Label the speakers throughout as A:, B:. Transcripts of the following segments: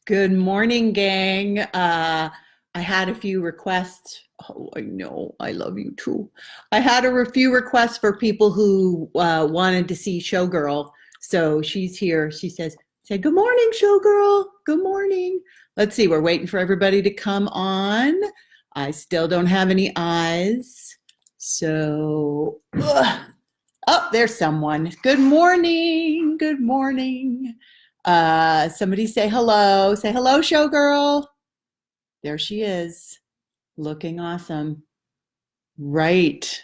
A: Good morning, gang. I had a few requests. Oh, I know. I love you too. I had few requests for people who wanted to see Showgirl. So she's here. She say, good morning, Showgirl. Good morning. Let's see. We're waiting for everybody to come on. I still don't have any eyes. So, oh, there's someone. Good morning. Good morning. Somebody say hello. Say hello, Showgirl. There she is, looking awesome. Right.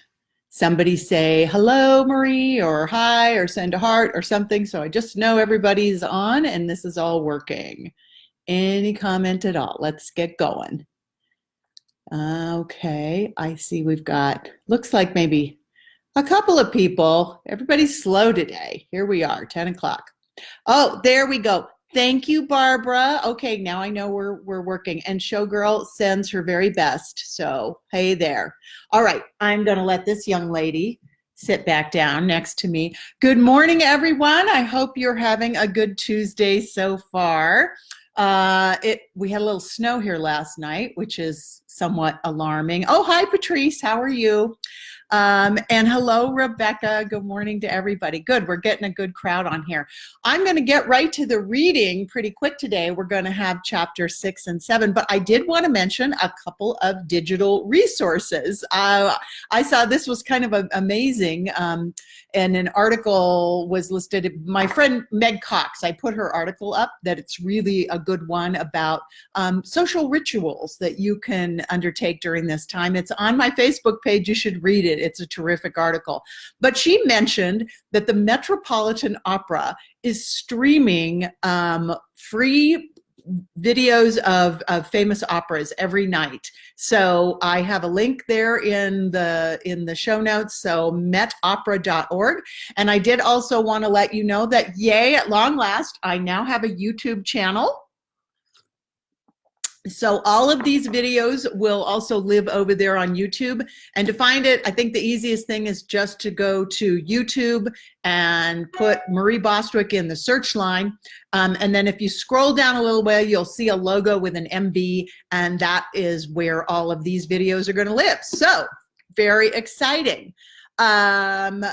A: Somebody say hello, Marie, or hi, or send a heart or something. So I just know everybody's on and this is all working. Any comment at all? Let's get going. Okay, I see we've got, looks like maybe a couple of people. Everybody's slow today. Here we are, 10 o'clock. Oh, there we go. Thank you, Barbara. Okay, now I know we're working. And Showgirl sends her very best. So, hey there. All right, I'm going to let this young lady sit back down next to me. Good morning, everyone. I hope you're having a good Tuesday so far. We had a little snow here last night, which is somewhat alarming. Oh, hi, Patrice. How are you? And hello, Rebecca. Good morning to everybody. Good. We're getting a good crowd on here. I'm going to get right to the reading pretty quick today. We're going to have chapter 6 and 7, but I did want to mention a couple of digital resources. I saw this was kind of amazing. And an article was listed. My friend Meg Cox, I put her article up that it's really a good one about social rituals that you can undertake during this time. It's on my Facebook page. You should read it. It's a terrific article. But she mentioned that the Metropolitan Opera is streaming free videos of famous operas every night. So I have a link there in the show notes, so metopera.org. And I did also want to let you know that, yay, at long last, I now have a YouTube channel. So all of these videos will also live over there on YouTube. And to find it, I think the easiest thing is just to go to YouTube and put Marie Bostwick in the search line. And then if you scroll down a little way, you'll see a logo with an MB, and that is where all of these videos are going to live. So very exciting. And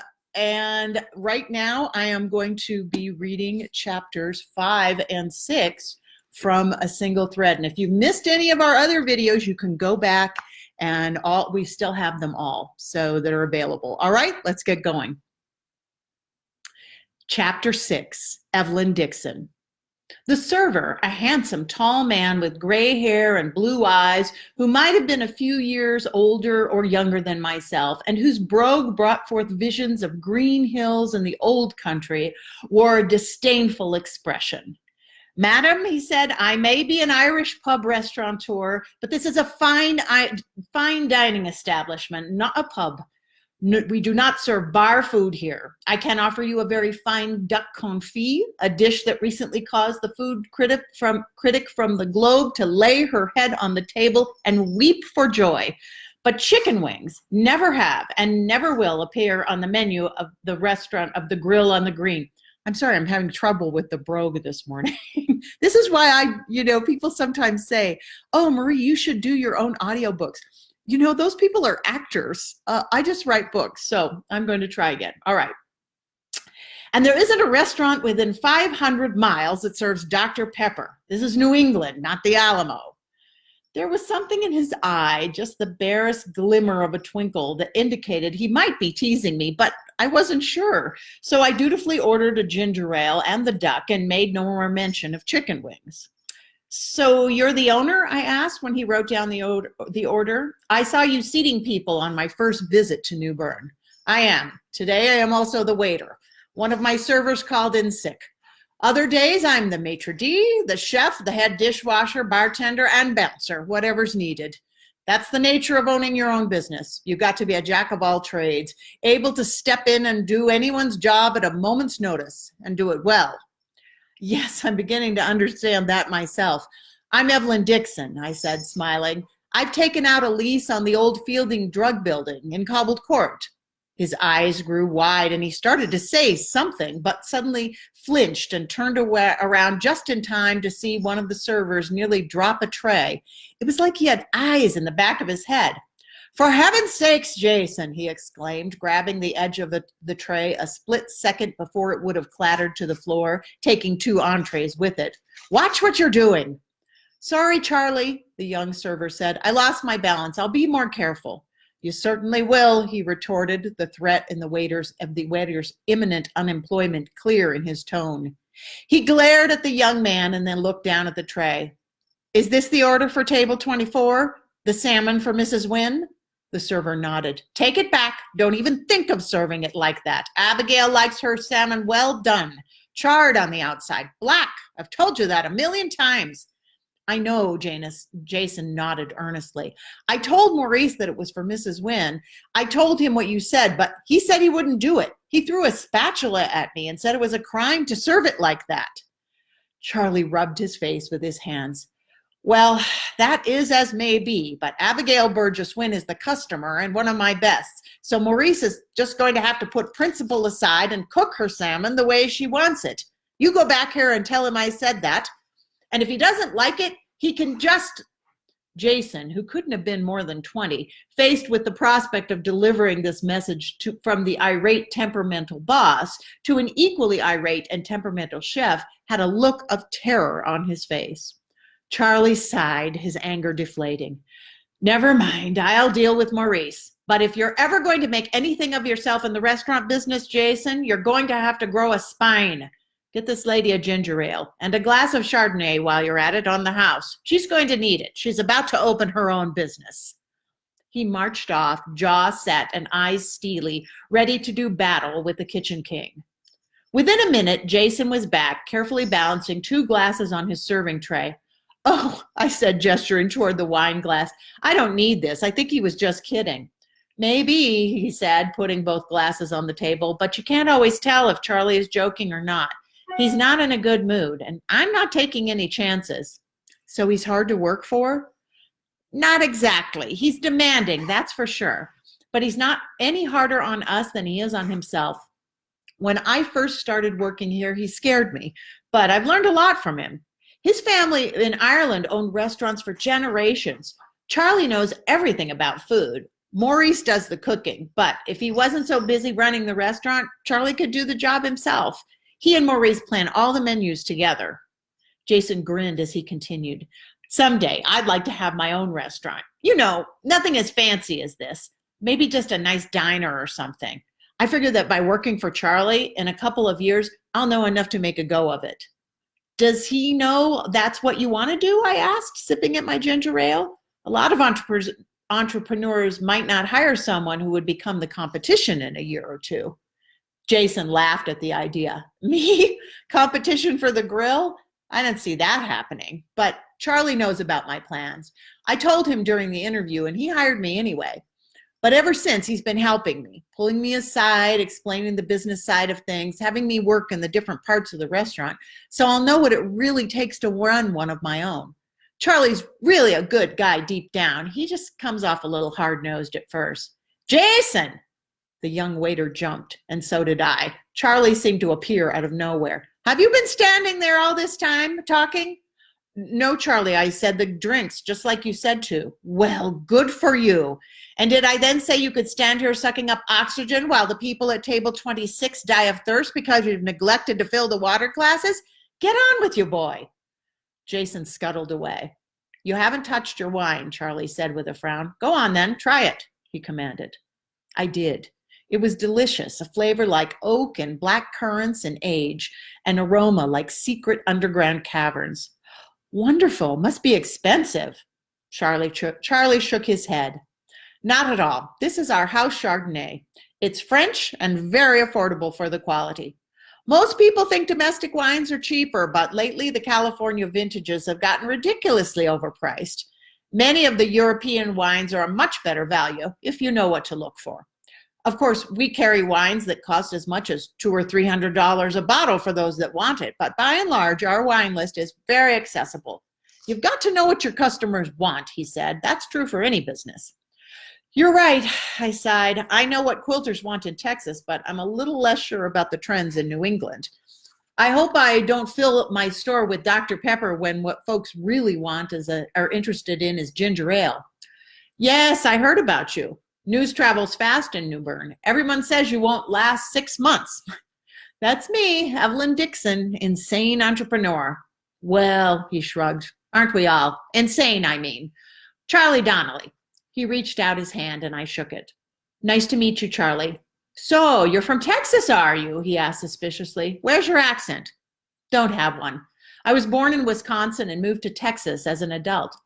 A: right now I am going to be reading chapters 5 and 6 from a single thread. And if you've missed any of our other videos, you can go back and we still have them all so that are available. All right, let's get going. Chapter 6, Evelyn Dixon. The server, a handsome, tall man with gray hair and blue eyes, who might have been a few years older or younger than myself, and whose brogue brought forth visions of green hills and the old country, wore a disdainful expression. Madam, he said, I may be an Irish pub restaurateur, but this is a fine dining establishment, not a pub. No, we do not serve bar food here. I can offer you a very fine duck confit, a dish that recently caused the food critic from the Globe to lay her head on the table and weep for joy. But chicken wings never have and never will appear on the menu of the restaurant of the Grill on the Green. I'm sorry, I'm having trouble with the brogue this morning. This is why people sometimes say, oh, Marie, you should do your own audiobooks. Those people are actors. I just write books, so I'm going to try again. All right. And there isn't a restaurant within 500 miles that serves Dr. Pepper. This is New England, not the Alamo. There was something in his eye, just the barest glimmer of a twinkle, that indicated he might be teasing me, but I wasn't sure. So I dutifully ordered a ginger ale and the duck and made no more mention of chicken wings. So you're the owner? I asked when he wrote down the order. I saw you seating people on my first visit to New Bern. I am. Today I am also the waiter. One of my servers called in sick. Other days, I'm the maitre d', the chef, the head dishwasher, bartender, and bouncer, whatever's needed. That's the nature of owning your own business. You've got to be a jack of all trades, able to step in and do anyone's job at a moment's notice, and do it well. Yes, I'm beginning to understand that myself. I'm Evelyn Dixon, I said, smiling. I've taken out a lease on the old Fielding Drug Building in Cobbled Court. His eyes grew wide and he started to say something, but suddenly flinched and turned around just in time to see one of the servers nearly drop a tray. It was like he had eyes in the back of his head. "For heaven's sakes, Jason," he exclaimed, grabbing the edge of the tray a split second before it would have clattered to the floor, taking 2 entrees with it. "Watch what you're doing." "Sorry, Charlie," the young server said. "I lost my balance. I'll be more careful." "You certainly will," he retorted, the threat in the waiter's imminent unemployment clear in his tone. He glared at the young man and then looked down at the tray. "Is this the order for table 24? The salmon for Mrs. Wynne?" The server nodded. "Take it back. Don't even think of serving it like that. Abigail likes her salmon well done, charred on the outside, black. I've told you that a million times." "I know," Jason nodded earnestly. "I told Maurice that it was for Mrs. Wynne. I told him what you said, but he said he wouldn't do it. He threw a spatula at me and said it was a crime to serve it like that." Charlie rubbed his face with his hands. "Well, that is as may be, but Abigail Burgess Wynne is the customer and one of my best. So Maurice is just going to have to put principle aside and cook her salmon the way she wants it. You go back here and tell him I said that. And if he doesn't like it, he can just..." Jason, who couldn't have been more than 20, faced with the prospect of delivering this message from the irate, temperamental boss to an equally irate and temperamental chef, had a look of terror on his face. Charlie sighed, his anger deflating. "Never mind, I'll deal with Maurice. But if you're ever going to make anything of yourself in the restaurant business, Jason, you're going to have to grow a spine. Get this lady a ginger ale and a glass of Chardonnay while you're at it on the house. She's going to need it. She's about to open her own business." He marched off, jaw set and eyes steely, ready to do battle with the kitchen king. Within a minute, Jason was back, carefully balancing 2 glasses on his serving tray. "Oh," I said, gesturing toward the wine glass. "I don't need this. I think he was just kidding." "Maybe," he said, putting both glasses on the table, "but you can't always tell if Charlie is joking or not. He's not in a good mood, and I'm not taking any chances." "So he's hard to work for?" "Not exactly. He's demanding, that's for sure. But he's not any harder on us than he is on himself. When I first started working here, he scared me, but I've learned a lot from him. His family in Ireland owned restaurants for generations. Charlie knows everything about food. Maurice does the cooking, but if he wasn't so busy running the restaurant, Charlie could do the job himself. He and Maurice plan all the menus together." Jason grinned as he continued. "Someday, I'd like to have my own restaurant. You know, nothing as fancy as this. Maybe just a nice diner or something. I figure that by working for Charlie, in a couple of years, I'll know enough to make a go of it." "Does he know that's what you want to do?" I asked, sipping at my ginger ale. A lot of entrepreneurs might not hire someone who would become the competition in a year or 2. Jason laughed at the idea. "Me? Competition for the grill? I don't see that happening. But Charlie knows about my plans. I told him during the interview, and he hired me anyway. But ever since, he's been helping me, pulling me aside, explaining the business side of things, having me work in the different parts of the restaurant, so I'll know what it really takes to run one of my own. Charlie's really a good guy deep down. He just comes off a little hard-nosed at first." "Jason!" The young waiter jumped, and so did I. Charlie seemed to appear out of nowhere. "Have you been standing there all this time, talking?" "No, Charlie, I said the drinks, just like you said to." "Well, good for you. And did I then say you could stand here sucking up oxygen while the people at table 26 die of thirst because you've neglected to fill the water glasses? Get on with you, boy." Jason scuttled away. "You haven't touched your wine," Charlie said with a frown. "Go on then, try it," he commanded. I did. It was delicious, a flavor like oak and black currants and age, an aroma like secret underground caverns. "Wonderful, must be expensive." Charlie shook his head. "Not at all. This is our house Chardonnay. It's French and very affordable for the quality. Most people think domestic wines are cheaper, but lately the California vintages have gotten ridiculously overpriced. Many of the European wines are a much better value if you know what to look for. Of course, we carry wines that cost as much as $200 or $300 a bottle for those that want it, but by and large, our wine list is very accessible. You've got to know what your customers want," he said. "That's true for any business." You're right, I sighed. I know what quilters want in Texas, but I'm a little less sure about the trends in New England. I hope I don't fill up my store with Dr. Pepper when what folks really want are interested in is ginger ale. Yes, I heard about you. News travels fast in New Bern. Everyone says you won't last 6 months. That's me, Evelyn Dixon, insane entrepreneur. Well, he shrugged. Aren't we all? Insane, I mean. Charlie Donnelly. He reached out his hand and I shook it. Nice to meet you, Charlie. So, you're from Texas, are you? He asked suspiciously. Where's your accent? Don't have one. I was born in Wisconsin and moved to Texas as an adult.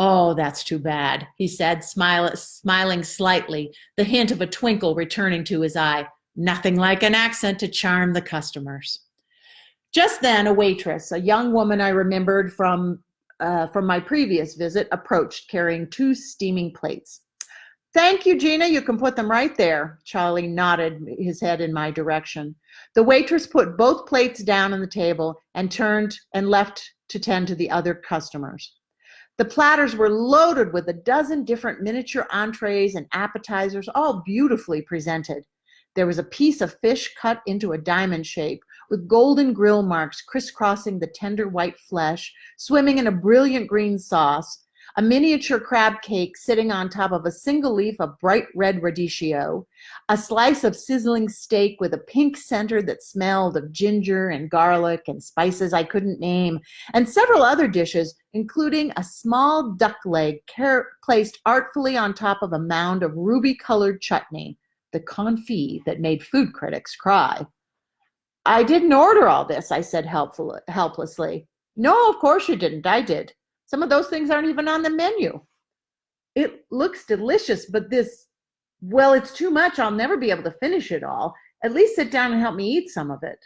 A: Oh, that's too bad, he said, smiling slightly, the hint of a twinkle returning to his eye. Nothing like an accent to charm the customers. Just then, a waitress, a young woman I remembered from my previous visit, approached carrying 2 steaming plates. Thank you, Gina. You can put them right there. Charlie nodded his head in my direction. The waitress put both plates down on the table and turned and left to tend to the other customers. The platters were loaded with a dozen different miniature entrees and appetizers, all beautifully presented. There was a piece of fish cut into a diamond shape, with golden grill marks crisscrossing the tender white flesh, swimming in a brilliant green sauce, a miniature crab cake sitting on top of a single leaf of bright red radicchio, a slice of sizzling steak with a pink center that smelled of ginger and garlic and spices I couldn't name, and several other dishes, including a small duck leg placed artfully on top of a mound of ruby-colored chutney, the confit that made food critics cry. I didn't order all this, I said helplessly. No, of course you didn't. I did. Some of those things aren't even on the menu. It looks delicious, but it's too much. I'll never be able to finish it all. At least sit down and help me eat some of it.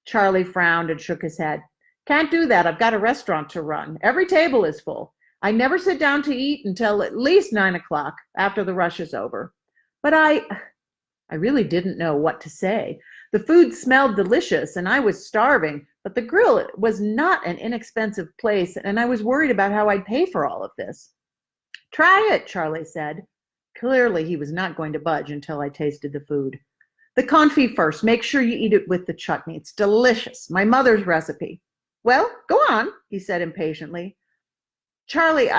A: Charlie frowned and shook his head. Can't do that. I've got a restaurant to run. Every table is full. I never sit down to eat until at least 9 o'clock after the rush is over. But I really didn't know what to say. The food smelled delicious and I was starving, but the grill was not an inexpensive place and I was worried about how I'd pay for all of this. Try it, Charlie said. Clearly, he was not going to budge until I tasted the food. The confit first. Make sure you eat it with the chutney. It's delicious. My mother's recipe. Well, go on, he said impatiently. Charlie,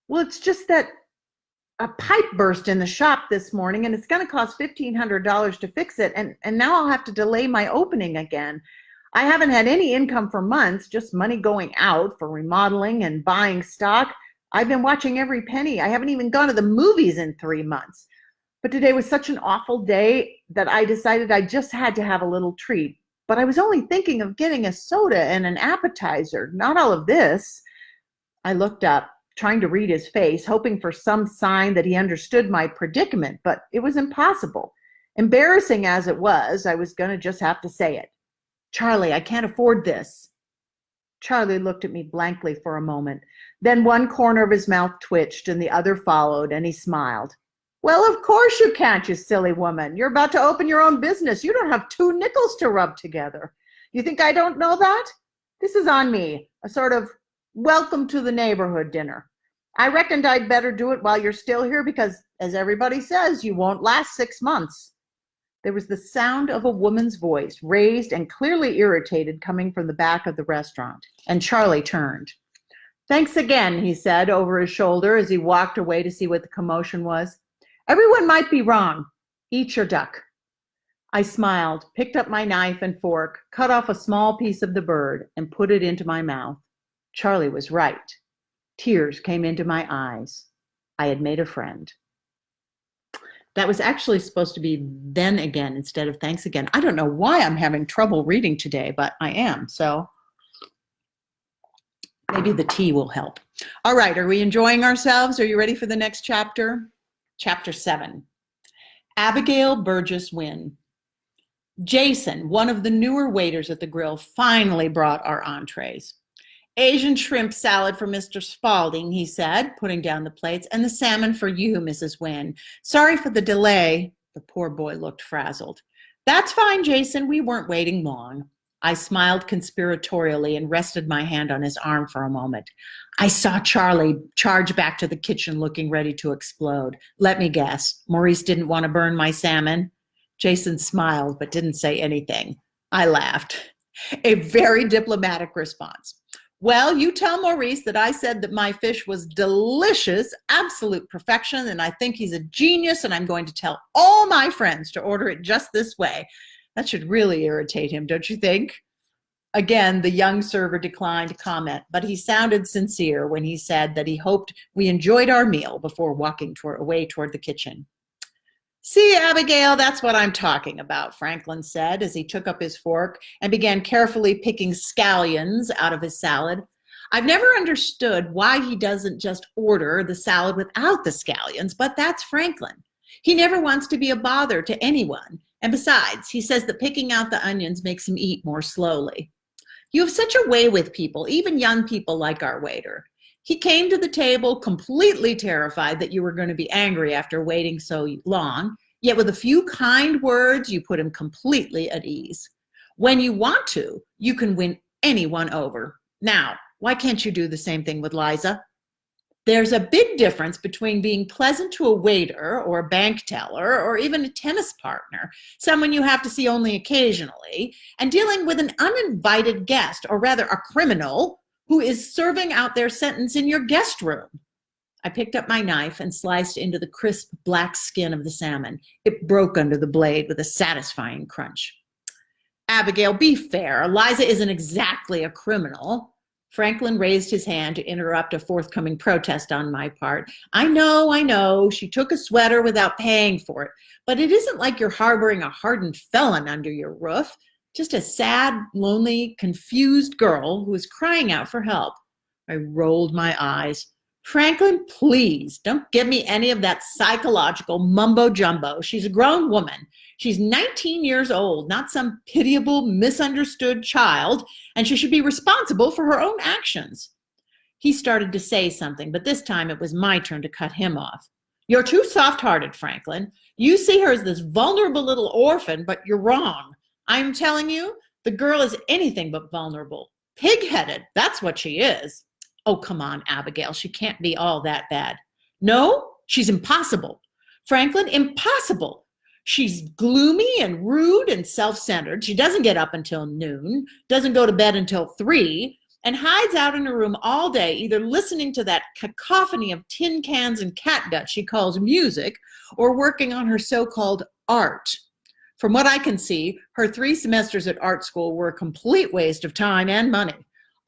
A: it's just that a pipe burst in the shop this morning and it's going to cost $1,500 to fix it. And now I'll have to delay my opening again. I haven't had any income for months, just money going out for remodeling and buying stock. I've been watching every penny. I haven't even gone to the movies in 3 months. But today was such an awful day that I decided I just had to have a little treat. But I was only thinking of getting a soda and an appetizer, not all of this. I looked up, trying to read his face, hoping for some sign that he understood my predicament, but it was impossible. Embarrassing as it was, I was going to just have to say it. Charlie, I can't afford this. Charlie looked at me blankly for a moment. Then one corner of his mouth twitched and the other followed, and he smiled. Well, of course you can't, you silly woman. You're about to open your own business. You don't have 2 nickels to rub together. You think I don't know that? This is on me, a sort of welcome to the neighborhood dinner. I reckoned I'd better do it while you're still here because, as everybody says, you won't last 6 months. There was the sound of a woman's voice, raised and clearly irritated, coming from the back of the restaurant, and Charlie turned. Thanks again, he said over his shoulder as he walked away to see what the commotion was. Everyone might be wrong. Eat your duck. I smiled, picked up my knife and fork, cut off a small piece of the bird, and put it into my mouth. Charlie was right. Tears came into my eyes. I had made a friend. That was actually supposed to be then again instead of thanks again. I don't know why I'm having trouble reading today, but I am. So maybe the tea will help. All right, are we enjoying ourselves? Are you ready for the next chapter? Chapter 7. Abigail Burgess Wynn. Jason, one of the newer waiters at the grill, finally brought our entrees. Asian shrimp salad for Mr. Spaulding, he said, putting down the plates, and the salmon for you, Mrs. Wynn. Sorry for the delay. The poor boy looked frazzled. That's fine, Jason. We weren't waiting long. I smiled conspiratorially and rested my hand on his arm for a moment. I saw Charlie charge back to the kitchen looking ready to explode. Let me guess, Maurice didn't want to burn my salmon? Jason smiled but didn't say anything. I laughed. A very diplomatic response. Well, you tell Maurice that I said that my fish was delicious, absolute perfection, and I think he's a genius, and I'm going to tell all my friends to order it just this way. That should really irritate him, don't you think? Again, the young server declined comment, but he sounded sincere when he said that he hoped we enjoyed our meal before walking away toward the kitchen. See, Abigail, that's what I'm talking about, Franklin said as he took up his fork and began carefully picking scallions out of his salad. I've never understood why he doesn't just order the salad without the scallions, but that's Franklin. He never wants to be a bother to anyone. And besides, he says that picking out the onions makes him eat more slowly. You have such a way with people, even young people like our waiter. He came to the table completely terrified that you were going to be angry after waiting so long, yet with a few kind words, you put him completely at ease. When you want to, you can win anyone over. Now, why can't you do the same thing with Liza? There's a big difference between being pleasant to a waiter or a bank teller or even a tennis partner, someone you have to see only occasionally, and dealing with an uninvited guest, or rather a criminal, who is serving out their sentence in your guest room. I picked up my knife and sliced into the crisp black skin of the salmon. It broke under the blade with a satisfying crunch. Abigail, be fair. Liza isn't exactly a criminal. Franklin raised his hand to interrupt a forthcoming protest on my part. I know. She took a sweater without paying for it. But it isn't like you're harboring a hardened felon under your roof. Just a sad, lonely, confused girl who is crying out for help. I rolled my eyes. Franklin, please, don't give me any of that psychological mumbo-jumbo. She's a grown woman. She's 19 years old, not some pitiable, misunderstood child, and she should be responsible for her own actions. He started to say something, but this time it was my turn to cut him off. You're too soft-hearted, Franklin. You see her as this vulnerable little orphan, but you're wrong. I'm telling you, the girl is anything but vulnerable. Pig-headed, that's what she is. Oh, come on, Abigail, she can't be all that bad. No, she's impossible. Franklin, impossible. She's gloomy and rude and self-centered. She doesn't get up until noon, doesn't go to bed until 3, and hides out in her room all day, either listening to that cacophony of tin cans and catgut she calls music, or working on her so-called art. From what I can see, her 3 semesters at art school were a complete waste of time and money.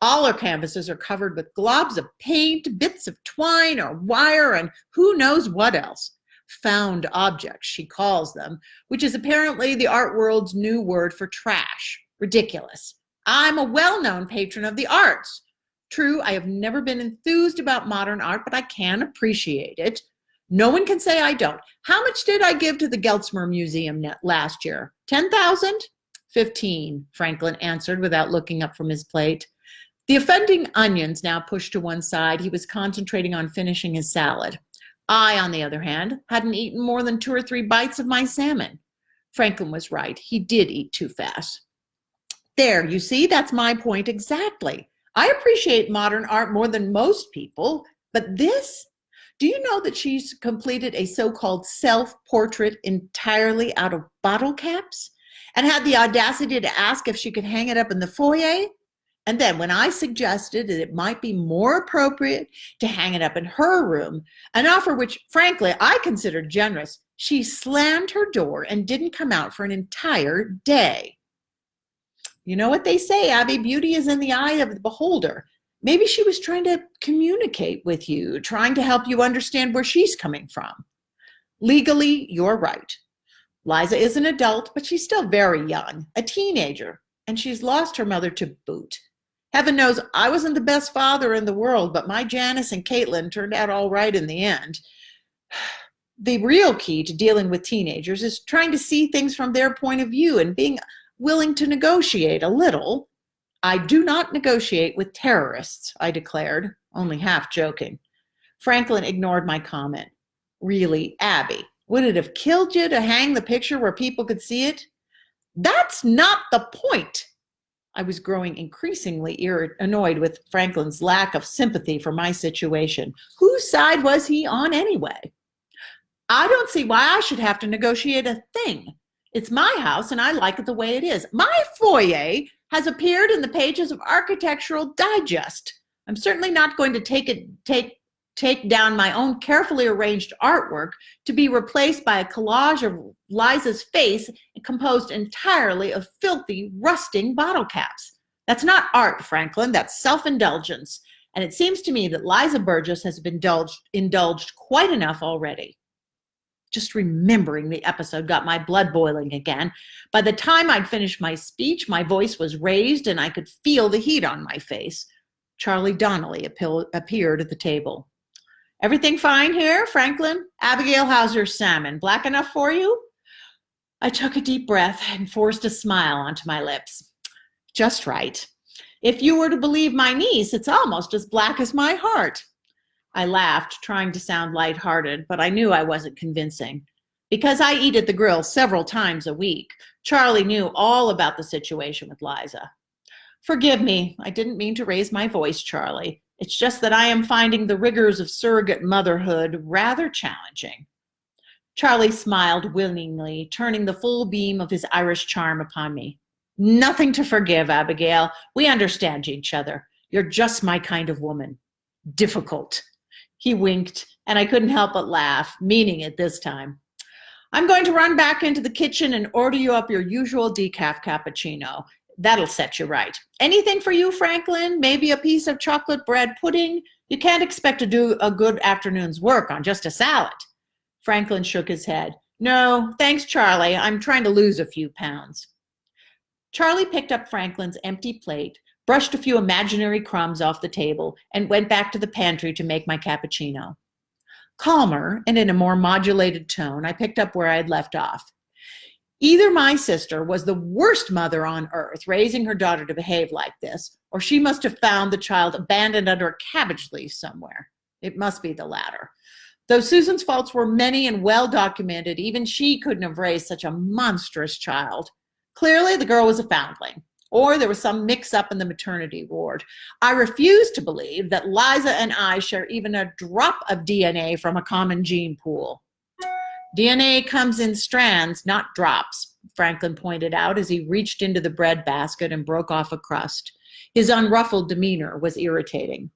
A: All her canvases are covered with globs of paint, bits of twine or wire, and who knows what else. Found objects, she calls them, which is apparently the art world's new word for trash. Ridiculous. I'm a well-known patron of the arts. True, I have never been enthused about modern art, but I can appreciate it. No one can say I don't. How much did I give to the Geltzmer Museum last year? 10,000? 15, Franklin answered without looking up from his plate. The offending onions now pushed to one side, he was concentrating on finishing his salad. I, on the other hand, hadn't eaten more than 2 or 3 bites of my salmon. Franklin was right. He did eat too fast. There, you see, that's my point exactly. I appreciate modern art more than most people, but this? Do you know that she's completed a so-called self-portrait entirely out of bottle caps and had the audacity to ask if she could hang it up in the foyer? And then when I suggested that it might be more appropriate to hang it up in her room, an offer which, frankly, I considered generous, she slammed her door and didn't come out for an entire day. You know what they say, Abby, beauty is in the eye of the beholder. Maybe she was trying to communicate with you, trying to help you understand where she's coming from. Legally, you're right. Liza is an adult, but she's still very young, a teenager, and she's lost her mother to boot. Heaven knows I wasn't the best father in the world, but my Janice and Caitlin turned out all right in the end. The real key to dealing with teenagers is trying to see things from their point of view and being willing to negotiate a little. I do not negotiate with terrorists, I declared, only half joking. Franklin ignored my comment. Really, Abby, would it have killed you to hang the picture where people could see it? That's not the point. I was growing increasingly annoyed with Franklin's lack of sympathy for my situation. Whose side was he on anyway? I don't see why I should have to negotiate a thing. It's my house and I like it the way it is. My foyer has appeared in the pages of Architectural Digest. I'm certainly not going to take down my own carefully arranged artwork to be replaced by a collage of Liza's face composed entirely of filthy, rusting bottle caps. That's not art, Franklin. That's self-indulgence. And it seems to me that Liza Burgess has been indulged quite enough already. Just remembering the episode got my blood boiling again. By the time I'd finished my speech, my voice was raised and I could feel the heat on my face. Charlie Donnelly appeared at the table. Everything fine here, Franklin? Abigail, how's your salmon? Black enough for you? I took a deep breath and forced a smile onto my lips. Just right. If you were to believe my niece, it's almost as black as my heart. I laughed, trying to sound lighthearted, but I knew I wasn't convincing. Because I eat at the grill several times a week, Charlie knew all about the situation with Liza. Forgive me, I didn't mean to raise my voice, Charlie. It's just that I am finding the rigors of surrogate motherhood rather challenging. Charlie smiled winningly, turning the full beam of his Irish charm upon me. Nothing to forgive, Abigail. We understand each other. You're just my kind of woman. Difficult. He winked, and I couldn't help but laugh, meaning it this time. I'm going to run back into the kitchen and order you up your usual decaf cappuccino. That'll set you right. Anything for you, Franklin? Maybe a piece of chocolate bread pudding? You can't expect to do a good afternoon's work on just a salad. Franklin shook his head. No, thanks, Charlie. I'm trying to lose a few pounds. Charlie picked up Franklin's empty plate, brushed a few imaginary crumbs off the table, and went back to the pantry to make my cappuccino. Calmer and in a more modulated tone, I picked up where I had left off. Either my sister was the worst mother on earth, raising her daughter to behave like this, or she must have found the child abandoned under a cabbage leaf somewhere. It must be the latter. Though Susan's faults were many and well documented, even she couldn't have raised such a monstrous child. Clearly, the girl was a foundling, or there was some mix-up in the maternity ward. I refuse to believe that Liza and I share even a drop of DNA from a common gene pool. DNA comes in strands, not drops, Franklin pointed out as he reached into the bread basket and broke off a crust. His unruffled demeanor was irritating.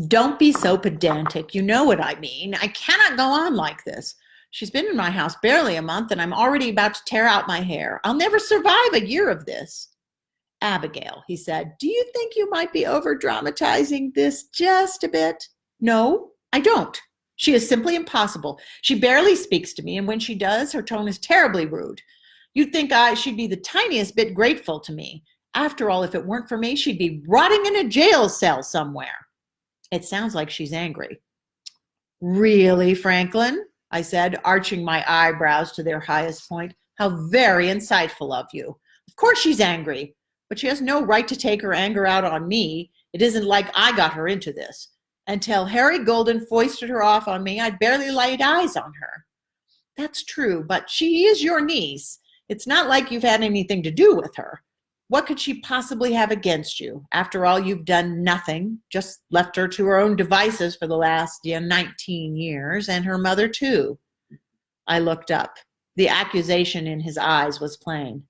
A: Don't be so pedantic. You know what I mean. I cannot go on like this. She's been in my house barely a month and I'm already about to tear out my hair. I'll never survive a year of this. Abigail, he said, do you think you might be over-dramatizing this just a bit? No, I don't. She is simply impossible. She barely speaks to me, and when she does, her tone is terribly rude. You'd think she'd be the tiniest bit grateful to me. After all, if it weren't for me, she'd be rotting in a jail cell somewhere. It sounds like she's angry. Really, Franklin? I said, arching my eyebrows to their highest point. How very insightful of you. Of course she's angry, but she has no right to take her anger out on me. It isn't like I got her into this. Until Harry Golden foisted her off on me, I'd barely laid eyes on her. That's true, but she is your niece. It's not like you've had anything to do with her. What could she possibly have against you? After all, you've done nothing, just left her to her own devices for the last 19 years, and her mother too. I looked up. The accusation in his eyes was plain.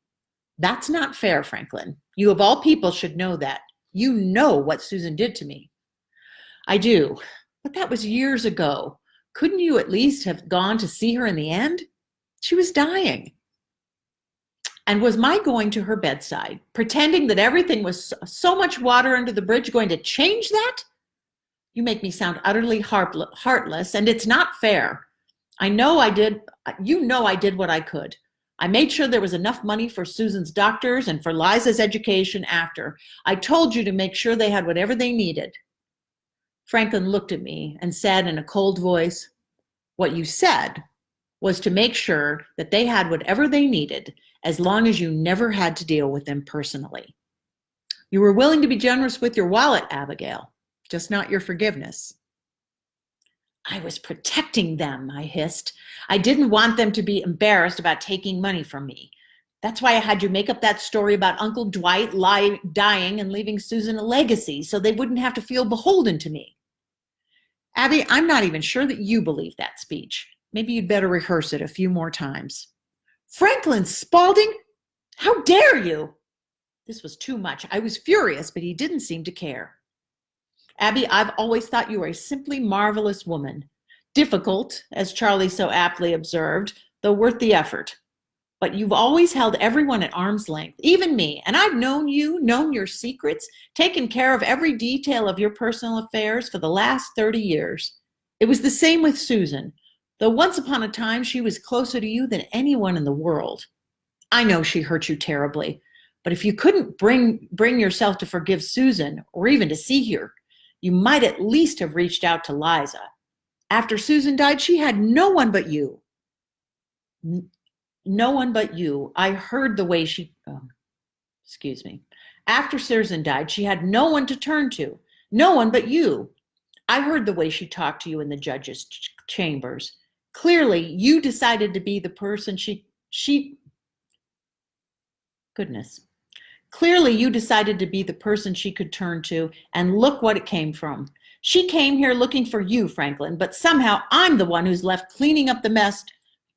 A: That's not fair, Franklin. You of all people should know that. You know what Susan did to me. I do, but that was years ago. Couldn't you at least have gone to see her in the end? She was dying. And was my going to her bedside, pretending that everything was so much water under the bridge, going to change that? You make me sound utterly heartless, and it's not fair. You know I did what I could. I made sure there was enough money for Susan's doctors and for Liza's education after. I told you to make sure they had whatever they needed. Franklin looked at me and said in a cold voice, what you said was to make sure that they had whatever they needed as long as you never had to deal with them personally. You were willing to be generous with your wallet, Abigail, just not your forgiveness. I was protecting them, I hissed. I didn't want them to be embarrassed about taking money from me. That's why I had you make up that story about Uncle Dwight dying and leaving Susan a legacy so they wouldn't have to feel beholden to me. Abby, I'm not even sure that you believe that speech. Maybe you'd better rehearse it a few more times. Franklin Spaulding? How dare you? This was too much. I was furious, but he didn't seem to care. Abby, I've always thought you were a simply marvelous woman. Difficult, as Charlie so aptly observed, though worth the effort. But you've always held everyone at arm's length, even me, and I've known you, known your secrets, taken care of every detail of your personal affairs for the last 30 years. It was the same with Susan, though once upon a time she was closer to you than anyone in the world. I know she hurt you terribly, but if you couldn't bring yourself to forgive Susan, or even to see her, you might at least have reached out to Liza. After Susan died, she had no one but you. No one but you. I heard the way she, excuse me. After Susan died, she had no one to turn to. No one but you. I heard the way she talked to you in the judge's chambers. Clearly, you decided to be the person Clearly, you decided to be the person she could turn to, and look what it came from. She came here looking for you, Franklin, but somehow I'm the one who's left cleaning up the mess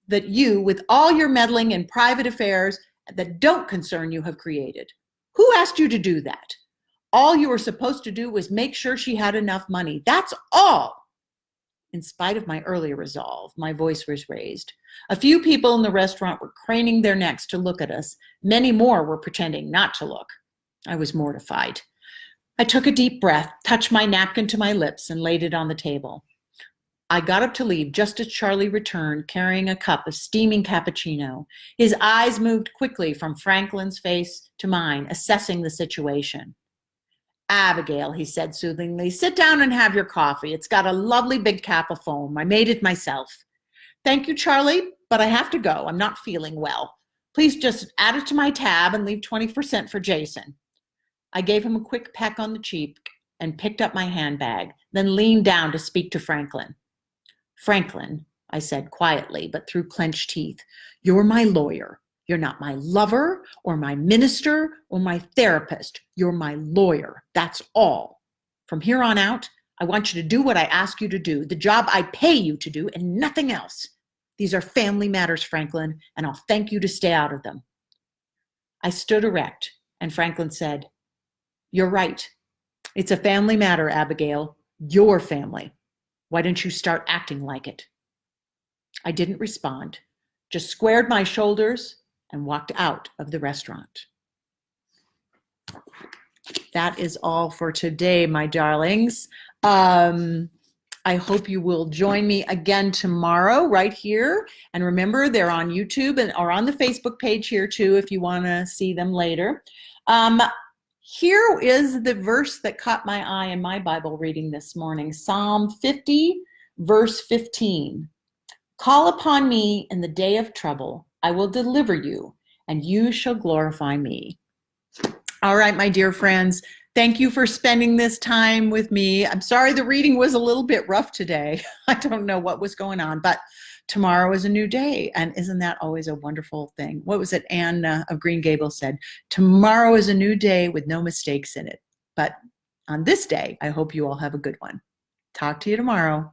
A: that you, with all your meddling in private affairs that don't concern you, have created. Who asked you to do that? All you were supposed to do was make sure she had enough money. That's all. In spite of my earlier resolve, my voice was raised. A few people in the restaurant were craning their necks to look at us. Many more were pretending not to look. I was mortified. I took a deep breath, touched my napkin to my lips, and laid it on the table. I got up to leave just as Charlie returned, carrying a cup of steaming cappuccino. His eyes moved quickly from Franklin's face to mine, assessing the situation. Abigail, he said soothingly, sit down and have your coffee. It's got a lovely big cap of foam. I made it myself. Thank you, Charlie, but I have to go. I'm not feeling well. Please just add it to my tab and leave 20% for Jason. I gave him a quick peck on the cheek and picked up my handbag, then leaned down to speak to Franklin. Franklin, I said quietly, but through clenched teeth, you're my lawyer. You're not my lover or my minister or my therapist. You're my lawyer. That's all. From here on out, I want you to do what I ask you to do, the job I pay you to do, and nothing else. These are family matters, Franklin, and I'll thank you to stay out of them. I stood erect, and Franklin said, you're right. It's a family matter, Abigail. Your family. Why don't you start acting like it? I didn't respond, just squared my shoulders and walked out of the restaurant. That is all for today, my darlings. I hope you will join me again tomorrow right here. And remember, they're on YouTube and or on the Facebook page here too if you want to see them later. Here is the verse that caught my eye in my Bible reading this morning. Psalm 50, verse 15. Call upon me in the day of trouble. I will deliver you, and you shall glorify me. All right, my dear friends, thank you for spending this time with me. I'm sorry the reading was a little bit rough today. I don't know what was going on, but tomorrow is a new day, and isn't that always a wonderful thing? What was it Anne of Green Gables said? Tomorrow is a new day with no mistakes in it. But on this day, I hope you all have a good one. Talk to you tomorrow.